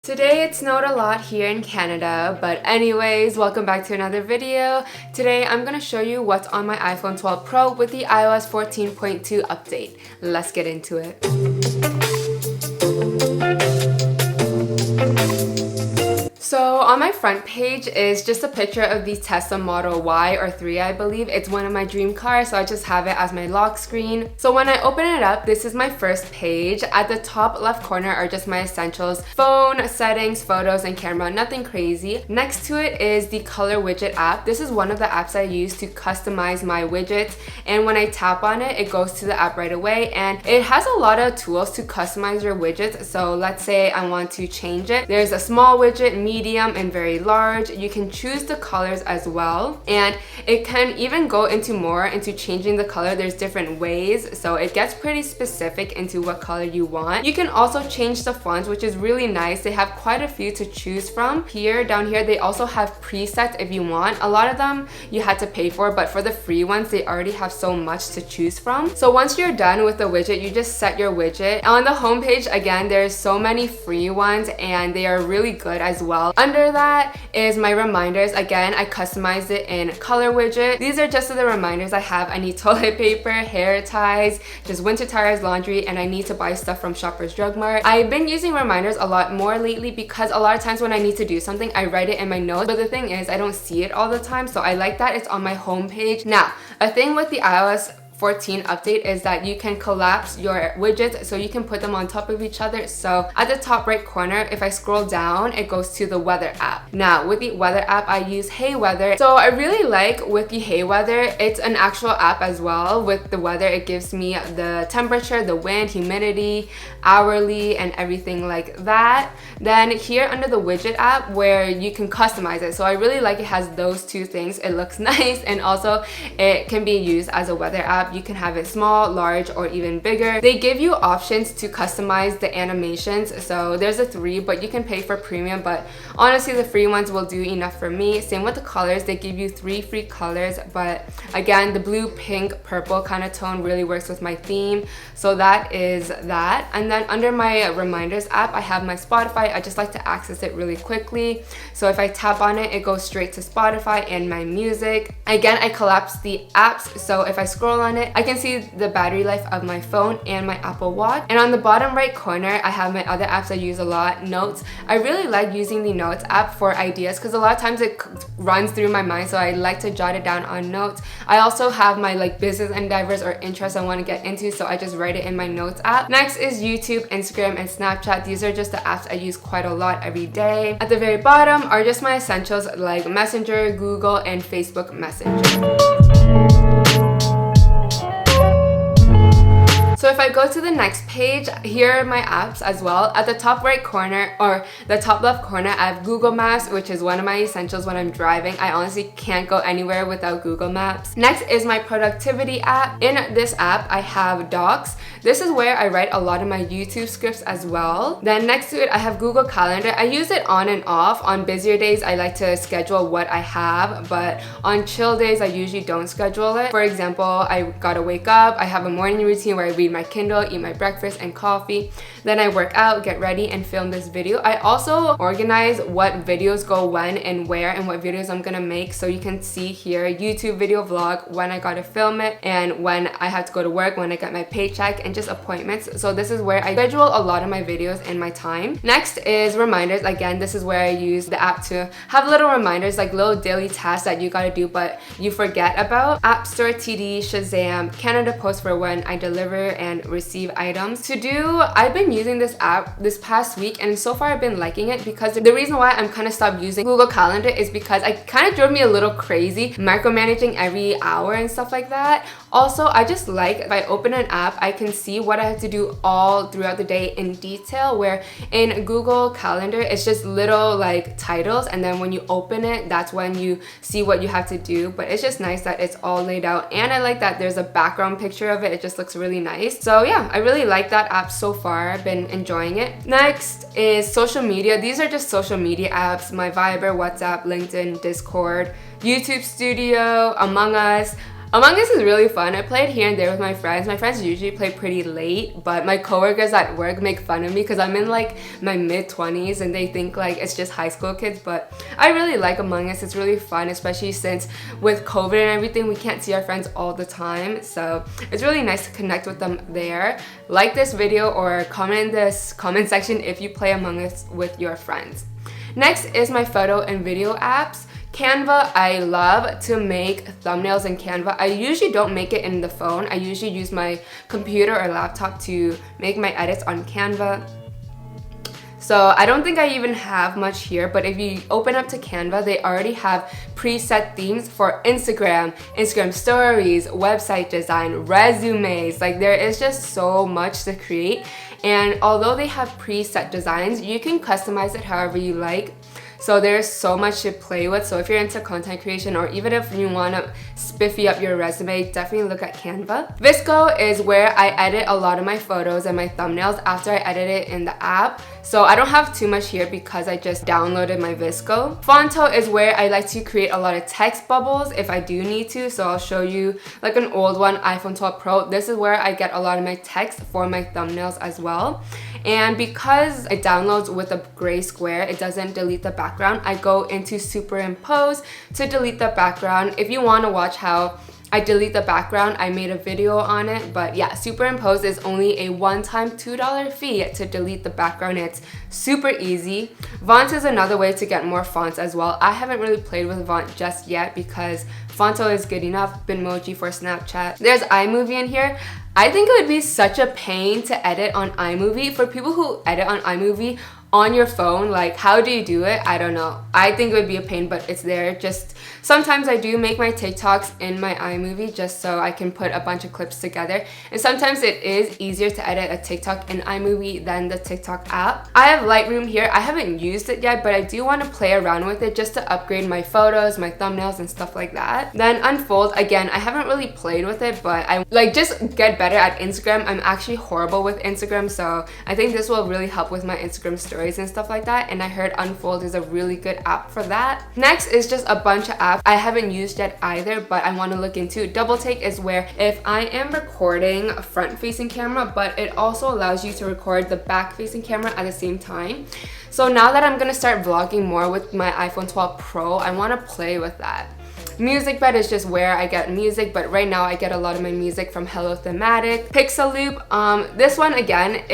Today it snowed a lot here in Canada, but anyways, welcome back to another video. Today I'm going to show you what's on my iPhone 12 Pro with the iOS 14.2 update. Let's get into it. So on my front page is just a picture of the Tesla Model Y or 3, I believe. It's one of my dream cars, so I just have it as my lock screen. So when I open it up, this is my first page. At the top left corner are just my essentials: phone, settings, photos, and camera. Nothing crazy. Next to it is the color widget app. This is one of the apps I use to customize my widgets, and when I tap on it, it goes to the app right away, and it has a lot of tools to customize your widgets. So let's say I want to change it. There's a small widget, medium, and very large. You can choose the colors as well, and it can even go into changing the color. There's different ways, so it gets pretty specific into what color you want. You can also change the fonts, which is really nice. They have quite a few to choose from. Down here they also have presets if you want. A lot of them you had to pay for, but for the free ones they already have so much to choose from. So once you're done with the widget, you just set your widget. On the home page, again, there's so many free ones and they are really good as well. Under that is my reminders. Again, I customized it in color widget. These are just the reminders I have. I need toilet paper, hair ties, just winter tires, laundry, and I need to buy stuff from Shoppers Drug Mart. I've been using reminders a lot more lately because a lot of times when I need to do something, I write it in my notes, but the thing is I don't see it all the time, so I like that it's on my home page. Now, a thing with the iOS 14 update is that you can collapse your widgets, so you can put them on top of each other. So at the top right corner, if I scroll down, it goes to the weather app. Now with the weather app, I use Hey Weather. So I really like with the Hey Weather, it's an actual app as well. With the weather, it gives me the temperature, the wind, humidity, hourly, and everything like that. Then here under the widget app where you can customize it. So I really like it has those two things. It looks nice, and also it can be used as a weather app. You can have it small, large, or even bigger. They give you options to customize the animations. So there's a 3, but you can pay for premium, but honestly the free ones will do enough for me. Same with the colors. They give you 3 free colors, but again, the blue, pink, purple kind of tone really works with my theme. So that is that. And then under my reminders app, I have my Spotify. I just like to access it really quickly. So if I tap on it, it goes straight to Spotify and my music. Again, I collapsed the apps, so if I scroll on it, I can see the battery life of my phone and my Apple Watch. And on the bottom right corner, I have my other apps I use a lot. Notes. I really like using the Notes app for ideas because a lot of times it runs through my mind, so I like to jot it down on notes. I also have my business endeavors or interests I want to get into, so I just write it in my Notes app. Next is YouTube, Instagram, and Snapchat. These are just the apps I use quite a lot every day. At the very bottom are just my essentials like Messenger, Google, and Facebook Messenger. So if I go to the next page, here are my apps as well. At the top right corner or the top left corner, I have Google Maps, which is one of my essentials when I'm driving. I honestly can't go anywhere without Google Maps. Next is my productivity app. In this app, I have Docs. This is where I write a lot of my YouTube scripts as well. Then next to it, I have Google Calendar. I use it on and off. On busier days, I like to schedule what I have, but on chill days, I usually don't schedule it. For example, I gotta wake up. I have a morning routine where I read my Kindle, eat my breakfast and coffee. Then I work out, get ready, and film this video. I also organize what videos go when and where and what videos I'm gonna make. So you can see here, YouTube video vlog, when I gotta film it, and when I have to go to work, when I get my paycheck, and just appointments. So this is where I schedule a lot of my videos and my time. Next is reminders. Again, this is where I use the app to have little reminders, like little daily tasks that you gotta do but you forget about. App Store, TD, Shazam, Canada Post for when I deliver and receive items. To do, I've been using this app this past week, and so far I've been liking it because the reason why I'm kind of stopped using Google Calendar is because I kind of drove me a little crazy micromanaging every hour and stuff like that. Also, I just like if I open an app, I can see what I have to do all throughout the day in detail, where in Google Calendar it's just little titles, and then when you open it, that's when you see what you have to do. But it's just nice that it's all laid out, and I like that there's a background picture of it. It just looks really nice. So yeah, I really like that app so far. I've been enjoying it. Next is social media. These are just social media apps: my Viber, WhatsApp, LinkedIn, Discord, YouTube Studio, Among Us. Among Us is really fun. I play it here and there with my friends. My friends usually play pretty late, but my coworkers at work make fun of me because I'm in like my mid-20s and they think like it's just high school kids, but I really like Among Us. It's really fun, especially since with COVID and everything, we can't see our friends all the time. So it's really nice to connect with them there. Like this video or comment in this comment section if you play Among Us with your friends. Next is my photo and video apps. Canva, I love to make thumbnails in Canva. I usually don't make it in the phone. I usually use my computer or laptop to make my edits on Canva. So I don't think I even have much here, but if you open up to Canva, they already have preset themes for Instagram, Instagram stories, website design, resumes. Like there is just so much to create. And although they have preset designs, you can customize it however you like. So there's so much to play with. So if you're into content creation or even if you want to spiffy up your resume, definitely look at Canva. VSCO is where I edit a lot of my photos and my thumbnails after I edit it in the app. So I don't have too much here because I just downloaded my VSCO. Fonto is where I like to create a lot of text bubbles if I do need to. So I'll show you like an old one, iPhone 12 Pro. This is where I get a lot of my text for my thumbnails as well. And because it downloads with a gray square, it doesn't delete the background. I go into superimpose to delete the background. If you want to watch how I delete the background, I made a video on it, but yeah, superimpose is only a one-time $2 fee to delete the background. It's super easy. Font is another way to get more fonts as well. I haven't really played with Font just yet because Fonto is good enough. Bitmoji for Snapchat. There's iMovie in here. I think it would be such a pain to edit on iMovie. For people who edit on iMovie on your phone, like how do you do it? I don't know. I think it would be a pain, but it's there. Just sometimes I do make my TikToks in my iMovie just so I can put a bunch of clips together. And sometimes it is easier to edit a TikTok in iMovie than the TikTok app. I have Lightroom here. I haven't used it yet, but I do want to play around with it just to upgrade my photos, my thumbnails, and stuff like that. Then Unfold, again, I haven't really played with it, but I like just get better at Instagram. I'm actually horrible with Instagram, so I think this will really help with my Instagram stories and stuff like that, and I heard Unfold is a really good app for that. Next is just a bunch of apps I haven't used yet either, but I want to look into. Double Take is where if I am recording a front-facing camera, but it also allows you to record the back-facing camera at the same time. So now that I'm gonna start vlogging more with my iPhone 12 Pro, I want to play with that. Music Bed is just where I get music, but right now I get a lot of my music from Hello Thematic. Pixel Loop, this one again,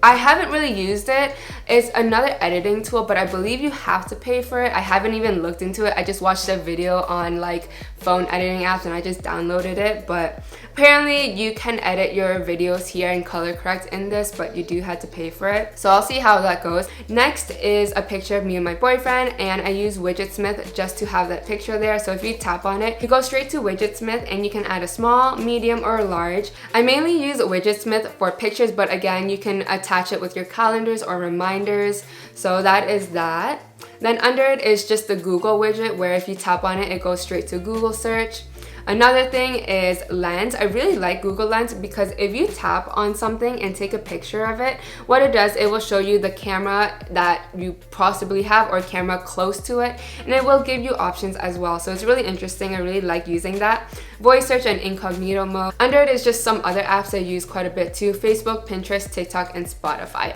I haven't really used it. It's another editing tool, but I believe you have to pay for it. I haven't even looked into it. I just watched a video on like phone editing apps and I just downloaded it, but apparently you can edit your videos here and color correct in this, but you do have to pay for it. So I'll see how that goes. Next is a picture of me and my boyfriend, and I use Widgetsmith just to have that picture there. So if you tap on it, you go straight to Widgetsmith and you can add a small, medium, or large. I mainly use Widgetsmith for pictures, but again, you can attach it with your calendars or reminders. So that is that. Then under it is just the Google widget where if you tap on it, it goes straight to Google search. Another thing is Lens. I really like Google Lens because if you tap on something and take a picture of it, what it does, it will show you the camera that you possibly have or camera close to it, and it will give you options as well. So it's really interesting. I really like using that. Voice search and incognito mode. Under it is just some other apps I use quite a bit too: Facebook, Pinterest, TikTok, and Spotify.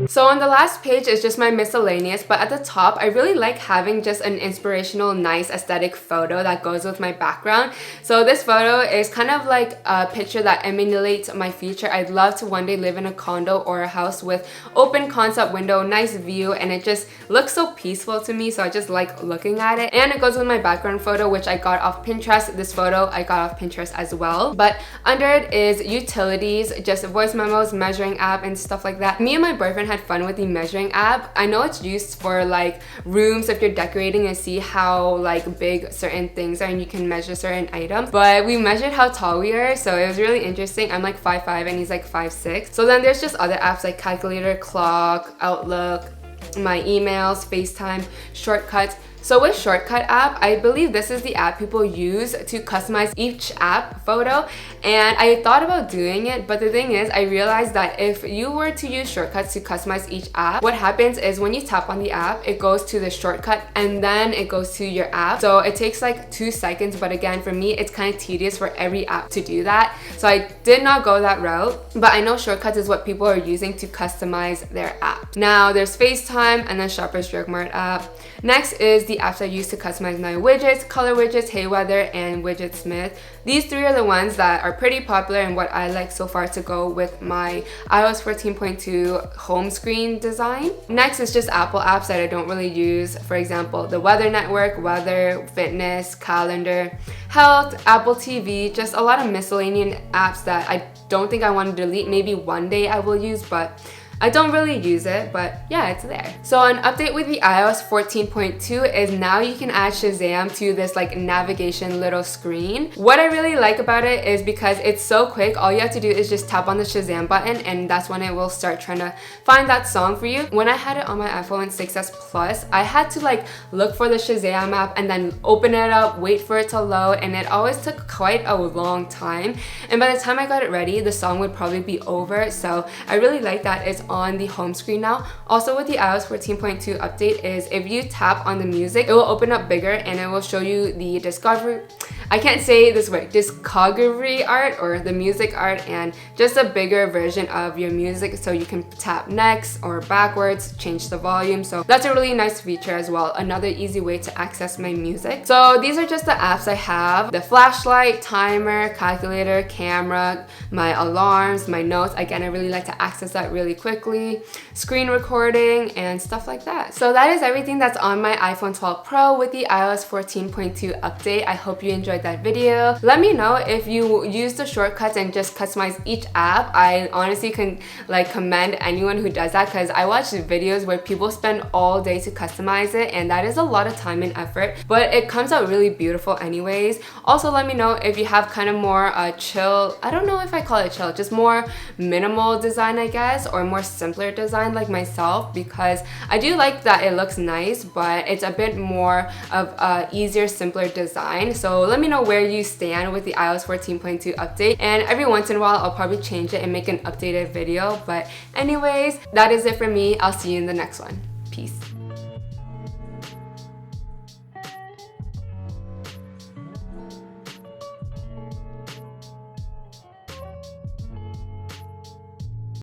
So on the last page is just my miscellaneous, but at the top, I really like having just an inspirational, nice aesthetic photo that goes with my background. So this photo is kind of like a picture that emulates my future. I'd love to one day live in a condo or a house with open concept window, nice view, and it just looks so peaceful to me, so I just like looking at it. And it goes with my background photo, which I got off Pinterest. This photo I got off Pinterest as well. But under it is utilities, just voice memos, measuring app, and stuff like that. Me and my boyfriend had fun with the measuring app. I know it's used for like rooms if you're decorating and see how like big certain things are and you can measure certain items, but we measured how tall we are, so it was really interesting. I'm like 5'5" and he's like 5'6". So then there's just other apps like calculator, clock, Outlook, my emails, FaceTime, shortcuts. So with Shortcut app, I believe this is the app people use to customize each app photo, and I thought about doing it, but the thing is I realized that if you were to use shortcuts to customize each app, what happens is when you tap on the app, it goes to the shortcut and then it goes to your app. So it takes like 2 seconds, but again, for me, it's kind of tedious for every app to do that. So I did not go that route, but I know shortcuts is what people are using to customize their app. Now there's FaceTime and then Shoppers Drug Mart app. Next is the apps I use to customize my widgets, color widgets, Hey Weather, and Widgetsmith. These 3 are the ones that are pretty popular and what I like so far to go with my iOS 14.2 home screen design. Next is just Apple apps that I don't really use. For example, the Weather Network, Weather, Fitness, Calendar, Health, Apple TV, just a lot of miscellaneous apps that I don't think I want to delete. Maybe one day I will use, but I don't really use it, but yeah, it's there. So an update with the iOS 14.2 is now you can add Shazam to this like navigation little screen. What I really like about it is because it's so quick, all you have to do is just tap on the Shazam button and that's when it will start trying to find that song for you. When I had it on my iPhone 6s Plus, I had to like look for the Shazam app and then open it up, wait for it to load, and it always took quite a long time. And by the time I got it ready, the song would probably be over. So I really like that it's on the home screen now. Also with the iOS 14.2 update is if you tap on the music, it will open up bigger and it will show you the discovery, I can't say this word, discography art or the music art, and just a bigger version of your music, so you can tap next or backwards, change the volume. So that's a really nice feature as well, another easy way to access my music. So these are just the apps I have: the flashlight, timer, calculator, camera, my alarms, my notes. Again, I really like to access that really quickly, screen recording, and stuff like that. So that is everything that's on my iPhone 12 Pro with the iOS 14.2 update. I hope you enjoyed that video. Let me know if you use the shortcuts and just customize each app. I honestly can like commend anyone who does that, because I watch videos where people spend all day to customize it, and that is a lot of time and effort, but it comes out really beautiful anyways. Also, let me know if you have kind of more chill, I don't know if I call it chill, just more minimal design, I guess, or more simpler design like myself, because I do like that it looks nice, but it's a bit more of a easier, simpler design. So let me know where you stand with the iOS 14.2 update, and every once in a while I'll probably change it and make an updated video. But anyways, that is it for me. I'll see you in the next one. Peace.